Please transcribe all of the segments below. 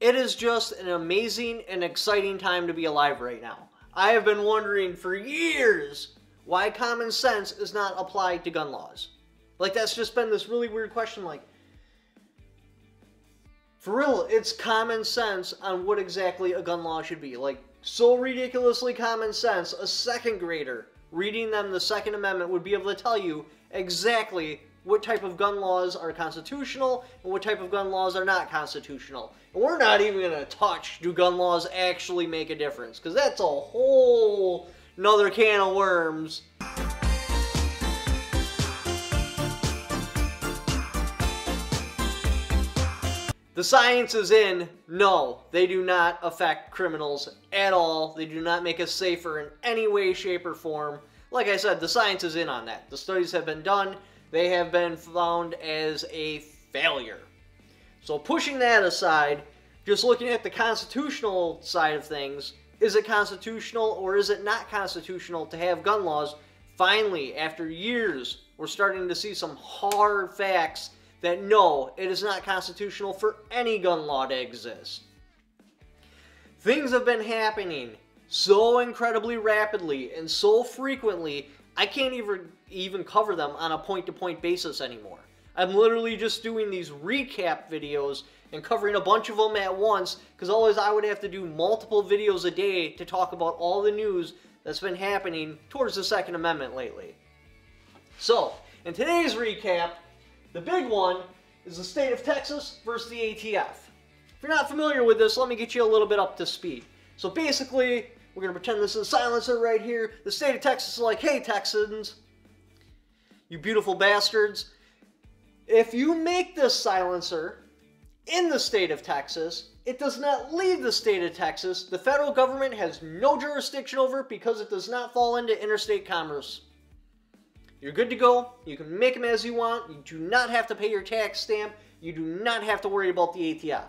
It is just an amazing and exciting time to be alive right now. I have been wondering for years why common sense is not applied to gun laws. Like, that's just been this really weird question. Like, for real, it's common sense on what exactly a gun law should be. Like, so ridiculously common sense, a second grader reading them the Second Amendment would be able to tell you exactly what type of gun laws are constitutional and what type of gun laws are not constitutional. And we're not even going to touch, do gun laws actually make a difference? Because that's a whole nother can of worms. The science is in, no, they do not affect criminals at all. They do not make us safer in any way, shape, or form. Like I said, the science is in on that. The studies have been done. They have been found as a failure. So pushing that aside, just looking at the constitutional side of things, is it constitutional or is it not constitutional to have gun laws? Finally, after years, we're starting to see some hard facts that no, it is not constitutional for any gun law to exist. Things have been happening so incredibly rapidly and so frequently, I can't even cover them on a point-to-point basis anymore. I'm literally just doing these recap videos and covering a bunch of them at once, because otherwise I would have to do multiple videos a day to talk about all the news that's been happening towards the Second Amendment lately. So, in today's recap, the big one is the state of Texas versus the ATF. If you're not familiar with this, let me get you a little bit up to speed. So basically, we're going to pretend this is a silencer right here. The state of Texas is like, hey Texans, you beautiful bastards. If you make this silencer in the state of Texas, it does not leave the state of Texas. The federal government has no jurisdiction over it because it does not fall into interstate commerce. You're good to go. You can make them as you want. You do not have to pay your tax stamp. You do not have to worry about the ATF.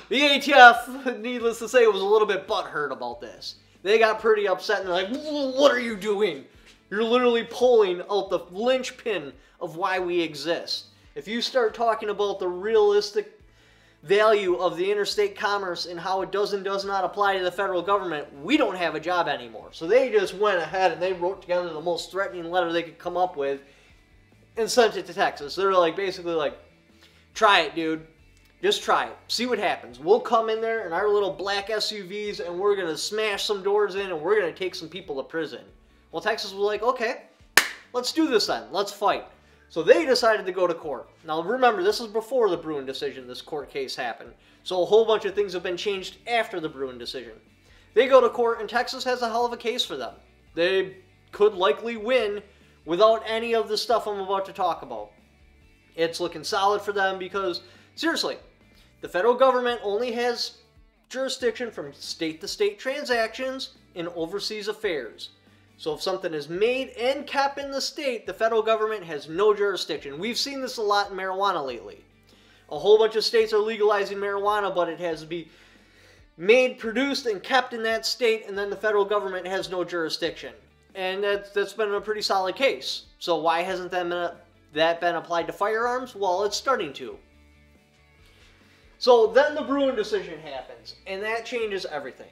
The ATF, needless to say, was a little bit butthurt about this. They got pretty upset and they're like, what are you doing? You're literally pulling out the linchpin of why we exist. If you start talking about the realistic value of the interstate commerce and how it does and does not apply to the federal government, we don't have a job anymore. So they just went ahead and they wrote together the most threatening letter they could come up with and sent it to Texas. They're like, basically like, try it, dude. Just try it. See what happens. We'll come in there in our little black SUVs and we're going to smash some doors in and we're going to take some people to prison. Well, Texas was like, okay, let's do this then. Let's fight. So they decided to go to court. Now remember, this is before the Bruen decision, this court case happened. So a whole bunch of things have been changed after the Bruen decision. They go to court and Texas has a hell of a case for them. They could likely win without any of the stuff I'm about to talk about. It's looking solid for them because, seriously, the federal government only has jurisdiction from state-to-state transactions in overseas affairs. So if something is made and kept in the state, the federal government has no jurisdiction. We've seen this a lot in marijuana lately. A whole bunch of states are legalizing marijuana, but it has to be made, produced, and kept in that state, and then the federal government has no jurisdiction. And that's been a pretty solid case. So why hasn't that been applied to firearms? Well, it's starting to. So then the Bruen decision happens, and that changes everything.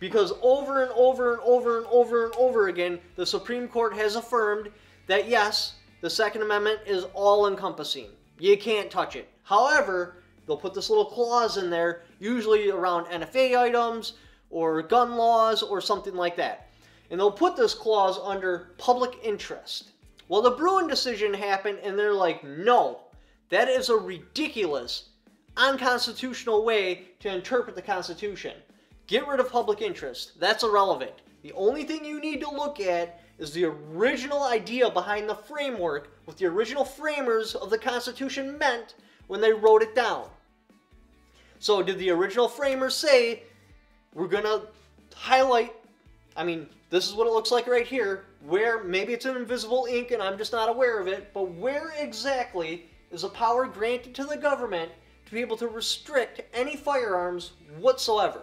Because over and over and over and over and over again, the Supreme Court has affirmed that yes, the Second Amendment is all-encompassing. You can't touch it. However, they'll put this little clause in there, usually around NFA items or gun laws or something like that. And they'll put this clause under public interest. Well, the Bruen decision happened and they're like, no, that is a ridiculous, unconstitutional way to interpret the Constitution. Get rid of public interest. That's irrelevant. The only thing you need to look at is the original idea behind the framework, what the original framers of the Constitution meant when they wrote it down. So did the original framers say, we're going to highlight, I mean, this is what it looks like right here, where maybe it's in invisible ink and I'm just not aware of it, but where exactly is a power granted to the government to be able to restrict any firearms whatsoever?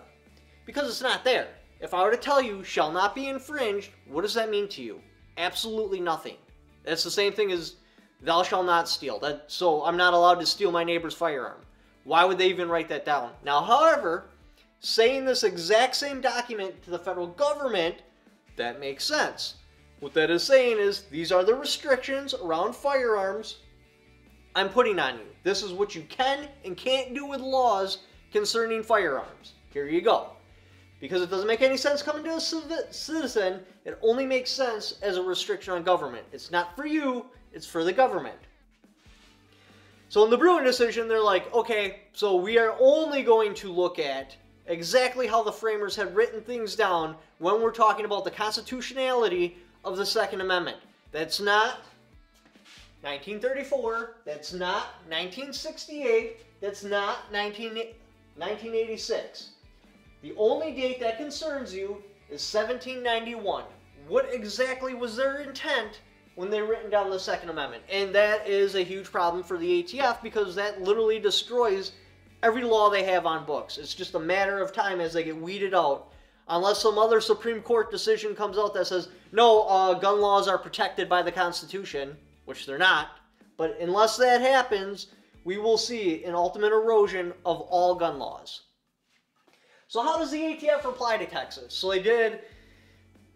Because it's not there. If I were to tell you, shall not be infringed, what does that mean to you? Absolutely nothing. That's the same thing as thou shalt not steal. So I'm not allowed to steal my neighbor's firearm. Why would they even write that down? Now, however, saying this exact same document to the federal government, that makes sense. What that is saying is, these are the restrictions around firearms I'm putting on you. This is what you can and can't do with laws concerning firearms. Here you go. Because it doesn't make any sense coming to a citizen, it only makes sense as a restriction on government. It's not for you, it's for the government. So in the Bruin decision, they're like, okay, so we are only going to look at exactly how the framers had written things down when we're talking about the constitutionality of the Second Amendment. That's not 1934, that's not 1968, that's not 1986. The only date that concerns you is 1791. What exactly was their intent when they written down the Second Amendment? And that is a huge problem for the ATF because that literally destroys every law they have on books. It's just a matter of time as they get weeded out. Unless some other Supreme Court decision comes out that says, no, gun laws are protected by the Constitution, which they're not. But unless that happens, we will see an ultimate erosion of all gun laws. So how does the ATF reply to Texas? So they did,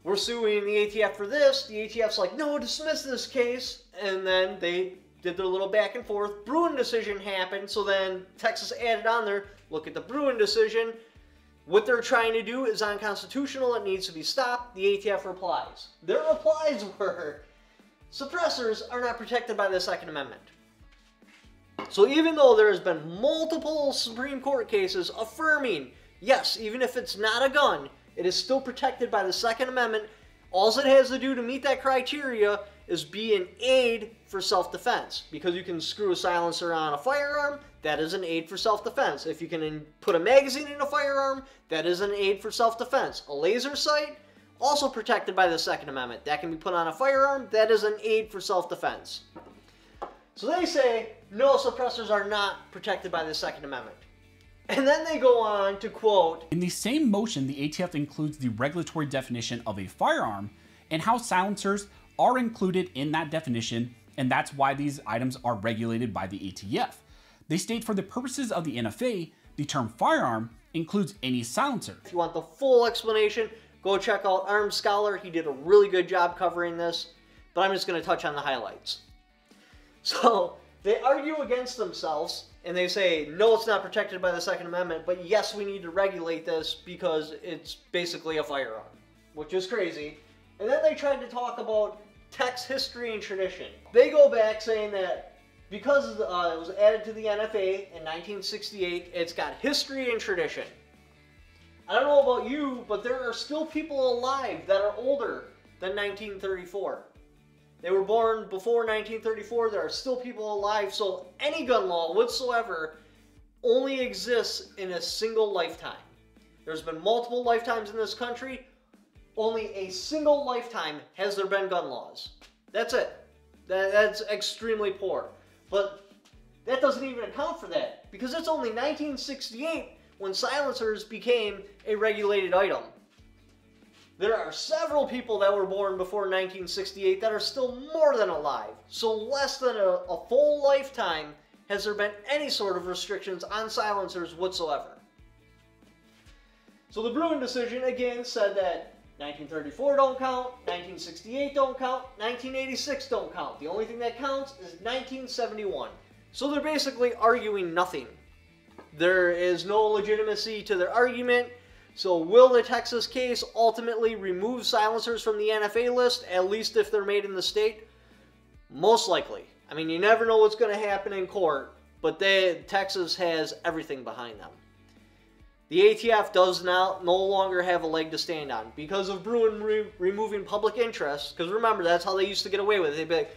we're suing the ATF for this. The ATF's like, no, dismiss this case. And then they did their little back and forth. Bruin decision happened. So then Texas added on there, look at the Bruin decision. What they're trying to do is unconstitutional. It needs to be stopped. The ATF replies. Their replies were, suppressors are not protected by the Second Amendment. So even though there has been multiple Supreme Court cases affirming, yes, even if it's not a gun, it is still protected by the Second Amendment. All it has to do to meet that criteria is be an aid for self-defense. Because you can screw a silencer on a firearm, that is an aid for self-defense. If you can put a magazine in a firearm, that is an aid for self-defense. A laser sight, also protected by the Second Amendment. That can be put on a firearm, that is an aid for self-defense. So they say, no, suppressors are not protected by the Second Amendment. And then they go on to quote, in the same motion, the ATF includes the regulatory definition of a firearm and how silencers are included in that definition, and that's why these items are regulated by the ATF. They state for the purposes of the NFA, the term firearm includes any silencer. If you want the full explanation, go check out Armed Scholar. He did a really good job covering this, but I'm just going to touch on the highlights. So they argue against themselves. And they say, no, it's not protected by the Second Amendment, but yes, we need to regulate this because it's basically a firearm, which is crazy. And then they tried to talk about text history and tradition. They go back saying that because it was added to the NFA in 1968, it's got history and tradition. I don't know about you, but there are still people alive that are older than 1934. They were born before 1934. There are still people alive. So any gun law whatsoever only exists in a single lifetime. There's been multiple lifetimes in this country. Only a single lifetime has there been gun laws. That's it. That's extremely poor. But that doesn't even account for that. Because it's only 1968 when silencers became a regulated item. There are several people that were born before 1968 that are still more than alive. So less than a full lifetime has there been any sort of restrictions on silencers whatsoever. So the Bruin decision again said that 1934 don't count, 1968 don't count, 1986 don't count. The only thing that counts is 1971. So they're basically arguing nothing. There is no legitimacy to their argument. So will the Texas case ultimately remove silencers from the NFA list, at least if they're made in the state? Most likely. I mean, you never know what's going to happen in court, but Texas has everything behind them. The ATF does no longer have a leg to stand on because of Bruin removing public interest. Because remember, that's how they used to get away with it. They'd be like,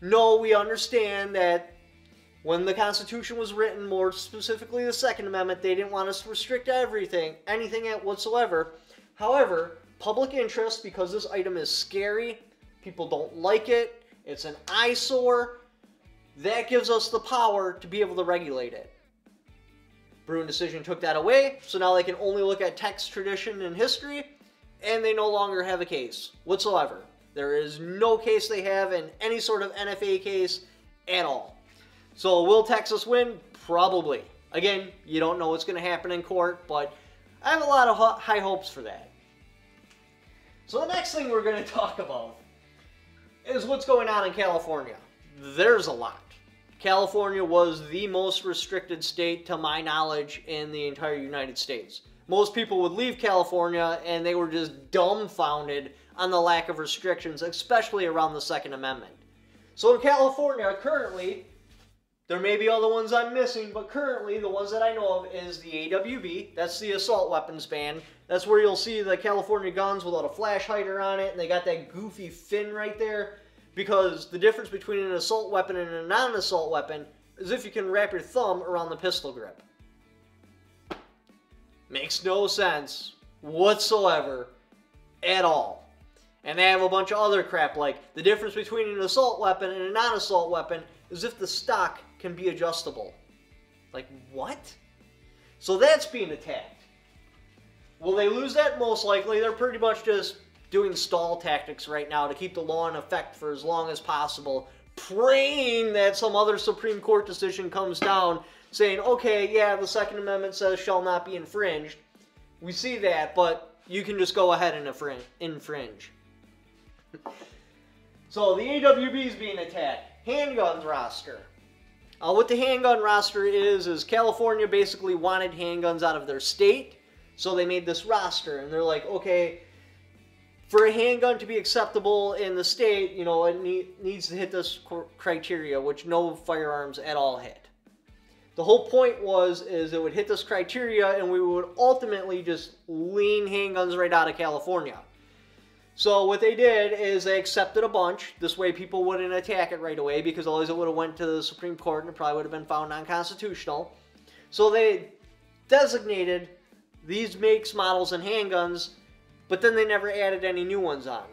no, we understand that when the Constitution was written, more specifically the Second Amendment, they didn't want us to restrict anything whatsoever. However, public interest, because this item is scary, people don't like it, it's an eyesore, that gives us the power to be able to regulate it. Bruin decision took that away, so now they can only look at text, tradition, and history, and they no longer have a case whatsoever. There is no case they have in any sort of NFA case at all. So will Texas win? Probably. Again, you don't know what's going to happen in court, but I have a lot of high hopes for that. So the next thing we're going to talk about is what's going on in California. There's a lot. California was the most restricted state, to my knowledge, in the entire United States. Most people would leave California and they were just dumbfounded on the lack of restrictions, especially around the Second Amendment. So in California, currently, there may be other ones I'm missing, but currently the ones that I know of is the AWB. That's the assault weapons ban. That's where you'll see the California guns without a flash hider on it, and they got that goofy fin right there. Because the difference between an assault weapon and a non-assault weapon is if you can wrap your thumb around the pistol grip. Makes no sense whatsoever at all. And they have a bunch of other crap, like the difference between an assault weapon and a non-assault weapon is if the stock can be adjustable. Like, what? So that's being attacked. Will they lose that? Most likely. They're pretty much just doing stall tactics right now to keep the law in effect for as long as possible, praying that some other Supreme Court decision comes down saying, okay, yeah, the Second Amendment says shall not be infringed. We see that, but you can just go ahead and infringe. So the AWB is being attacked. Handguns roster. What the handgun roster is California basically wanted handguns out of their state, so they made this roster, and they're like, okay, for a handgun to be acceptable in the state, you know, it needs to hit this criteria, which no firearms at all hit. The whole point is it would hit this criteria, and we would ultimately just lean handguns right out of California. So what they did is they accepted a bunch. This way people wouldn't attack it right away, because otherwise it would have went to the Supreme Court and it probably would have been found unconstitutional. So they designated these makes, models, and handguns, but then they never added any new ones on.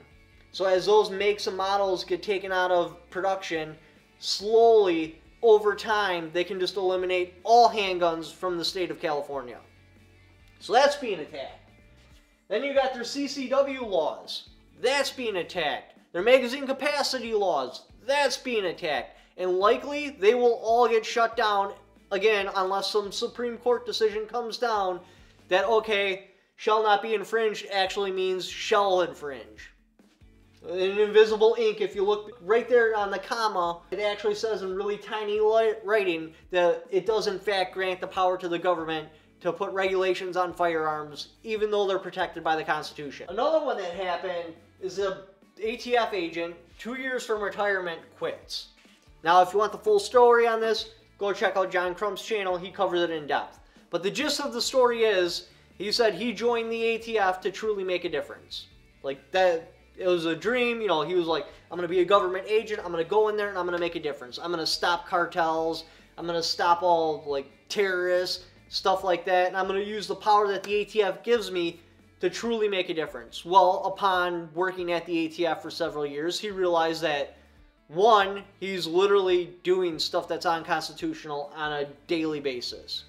So as those makes and models get taken out of production, slowly, over time, they can just eliminate all handguns from the state of California. So that's being attacked. Then you got their CCW laws. That's being attacked. Their magazine capacity laws. That's being attacked. And likely, they will all get shut down, again, unless some Supreme Court decision comes down that, okay, shall not be infringed actually means shall infringe. In invisible ink, if you look right there on the comma, it actually says in really tiny writing that it does in fact grant the power to the government to put regulations on firearms, even though they're protected by the Constitution. Another one that happened is the ATF agent, 2 years from retirement, quits. Now, if you want the full story on this, go check out John Crump's channel. He covers it in depth. But the gist of the story is, he said he joined the ATF to truly make a difference. Like, that, it was a dream, you know, he was like, I'm going to be a government agent, I'm going to go in there and I'm going to make a difference. I'm going to stop cartels, I'm going to stop all, like, terrorists, stuff like that, and I'm going to use the power that the ATF gives me to truly make a difference. Well, upon working at the ATF for several years, he realized that, one, he's literally doing stuff that's unconstitutional on a daily basis.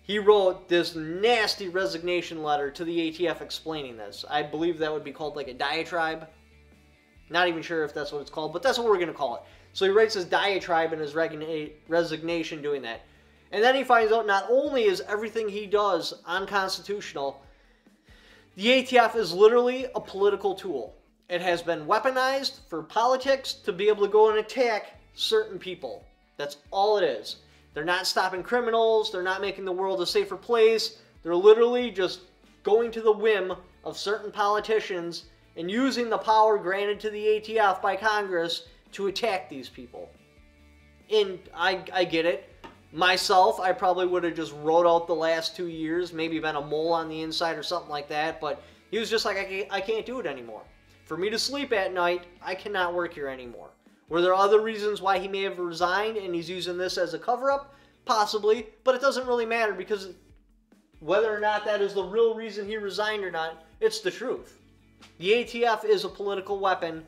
He wrote this nasty resignation letter to the ATF explaining this. I believe that would be called like a diatribe. Not even sure if that's what it's called, but that's what we're going to call it. So he writes his diatribe in his resignation doing that. And then he finds out not only is everything he does unconstitutional, the ATF is literally a political tool. It has been weaponized for politics to be able to go and attack certain people. That's all it is. They're not stopping criminals. They're not making the world a safer place. They're literally just going to the whim of certain politicians and using the power granted to the ATF by Congress to attack these people. And I get it. Myself, I probably would have just wrote out the last 2 years, maybe been a mole on the inside or something like that, but he was just like, I can't do it anymore. For me to sleep at night, I cannot work here anymore. Were there other reasons why he may have resigned and he's using this as a cover-up? Possibly, but it doesn't really matter because whether or not that is the real reason he resigned or not, it's the truth. The ATF is a political weapon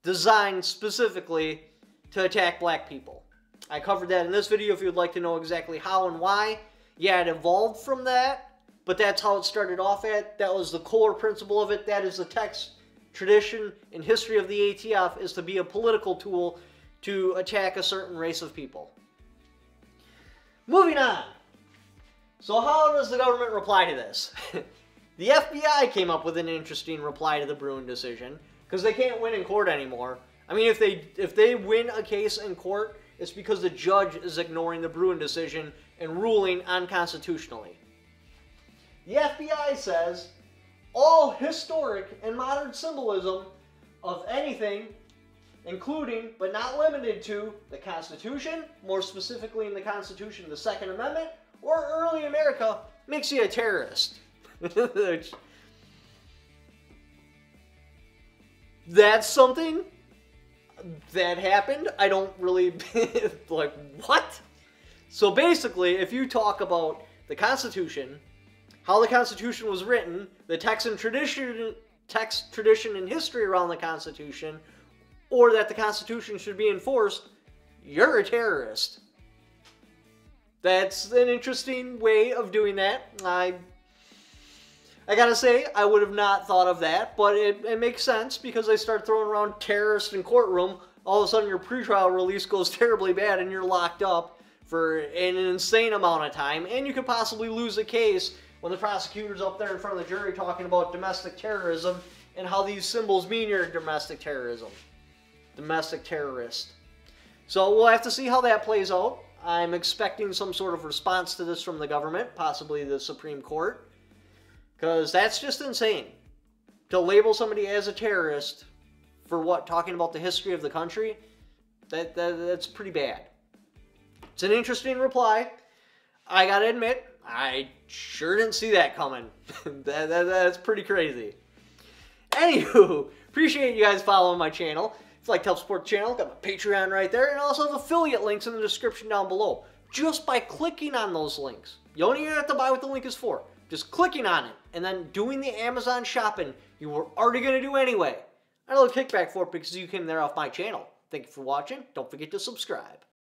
designed specifically to attack black people. I covered that in this video if you would like to know exactly how and why. Yeah, it evolved from that, but that's how it started off at. That was the core principle of it. That is the text, tradition, and history of the ATF is to be a political tool to attack a certain race of people. Moving on. So how does the government reply to this? The FBI came up with an interesting reply to the Bruen decision, because they can't win in court anymore. I mean, if they win a case in court, it's because the judge is ignoring the Bruen decision and ruling unconstitutionally. The FBI says, all historic and modern symbolism of anything, including but not limited to the Constitution, more specifically in the Constitution, the Second Amendment, or early America, makes you a terrorist. That's something that happened. I don't really, like, what? So basically, if you talk about the Constitution, how the Constitution was written, the text, tradition, and history around the Constitution, or that the Constitution should be enforced, you're a terrorist. That's an interesting way of doing that. I gotta say, I would have not thought of that, but it makes sense because they start throwing around terrorist in courtroom. All of a sudden your pretrial release goes terribly bad and you're locked up for an insane amount of time, and you could possibly lose a case when the prosecutor's up there in front of the jury talking about domestic terrorism and how these symbols mean you're domestic terrorism. Domestic terrorist. So we'll have to see how that plays out. I'm expecting some sort of response to this from the government, possibly the Supreme Court, because that's just insane. To label somebody as a terrorist for what? Talking about the history of the country? That's pretty bad. It's an interesting reply. I gotta admit, I sure didn't see that coming. That's pretty crazy. Anywho, appreciate you guys following my channel. If you'd like to help support the channel, got my Patreon right there, and I also have affiliate links in the description down below. Just by clicking on those links. You don't even have to buy what the link is for. Just clicking on it, and then doing the Amazon shopping you were already going to do anyway. I know a kickback for it because you came there off my channel. Thank you for watching. Don't forget to subscribe.